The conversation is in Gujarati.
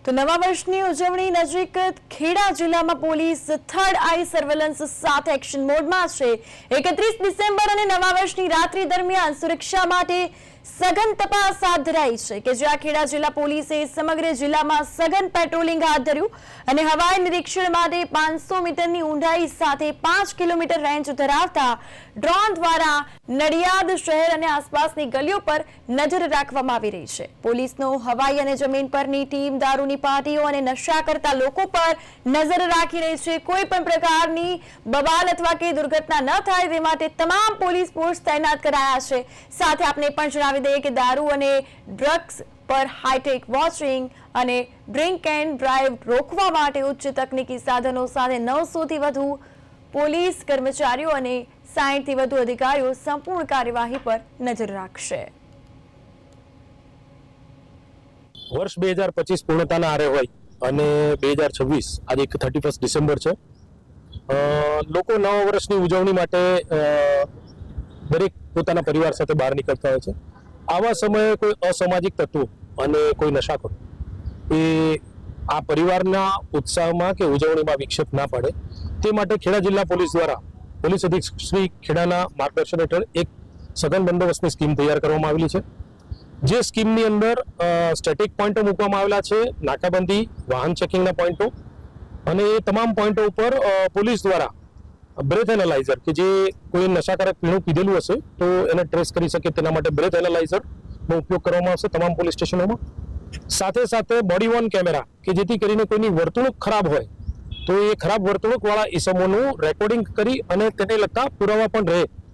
તો નવા વર્ષની ઉજવણી નજીક ખેડા જિલ્લામાં પોલીસ થર્ડ આઈ સર્વેલન્સ સાથે એક્શન મોડમાં છે। 31 ડિસેમ્બર અને નવા વર્ષની રાત્રિ દરમિયાન સુરક્ષા માટે સઘન તપાસ હાથ ધરાઈ છે કે જ્યાં ખેડા જિલ્લા પોલીસે સમગ્ર જિલ્લામાં સઘન પેટ્રોલિંગ હાથ ધર્યું અને હવાઈ નિરીક્ષણ માટે 500 મીટરની ઊંડાઈ સાથે 5 કિલોમીટર રેન્જ ધરાવતા ડ્રોન દ્વારા નડિયાદ શહેર અને આસપાસની ગલીઓ પર નજર રાખવામાં આવી રહી છે। પોલીસનો હવાઈ અને જમીન પરની ટીમ દારૂની પાર્ટીઓ અને નશા કરતા લોકો પર નજર રાખી રહી છે। કોઈ પણ પ્રકારની બવાલ અથવા કે દુર્ઘટના ન થાય તે માટે તમામ પોલીસ ફોર્સ તૈનાત કરાયા છે। સાથે આપણે પણ જણાવી દઈએ કે દારૂ અને ડ્રગ્સ પર હાઈટેક વોચિંગ અને ડ્રિંક એન્ડ ડ્રાઈવ રોકવા માટે ઉચ્ચ તકનીકી સાધનો સાથે 900 થી વધુ પોલીસ કર્મચારીઓ અને 60 થી વધુ અધિકારીઓ સંપૂર્ણ કાર્યવાહી પર નજર રાખશે। વર્ષ 2025 પૂર્ણતાના આરે હોય અને 2026 આજે 31 ડિસેમ્બર છે। લોકો નવા વર્ષની ઉજવણી માટે દરેક પોતાના પરિવાર સાથે બહાર નીકળતા હોય છે। આવા સમયે કોઈ અસામાજિક તત્વો અને કોઈ નશાખોર એ આ પરિવારના ઉત્સાહમાં કે ઉજવણીમાં વિક્ષેપ ના પડે તે માટે ખેડા જિલ્લા પોલીસ દ્વારા પોલીસ અધિક્ષક શ્રી ખેડાના માર્ગદર્શન હેઠળ એક સઘન બંદોબસ્તની સ્કીમ તૈયાર કરવામાં આવેલી છે। જે સ્કીમની અંદર સ્ટેટિક પોઈન્ટો મૂકવામાં આવેલા છે, નાકાબંધી, વાહન ચેકિંગના પોઈન્ટો, અને એ તમામ પોઈન્ટો ઉપર પોલીસ દ્વારા બ્રેથ એનાલાઇઝર કે જે કોઈ નશાકારક પીણું પીધેલું હશે તો એને ટ્રેસ કરી શકે તેના માટે બ્રેથ એનાલાઇઝરનો ઉપયોગ કરવામાં આવશે તમામ પોલીસ સ્ટેશનોમાં। સાથે સાથે બોડી વોર્ન કેમેરા કે જેથી કરીને કોઈની વર્તણૂક ખરાબ હોય તો એ ખરાબ વર્તણૂકવાળા ઇસમોનું રેકોર્ડિંગ કરી અને તેને લગતા પુરાવા પણ રહે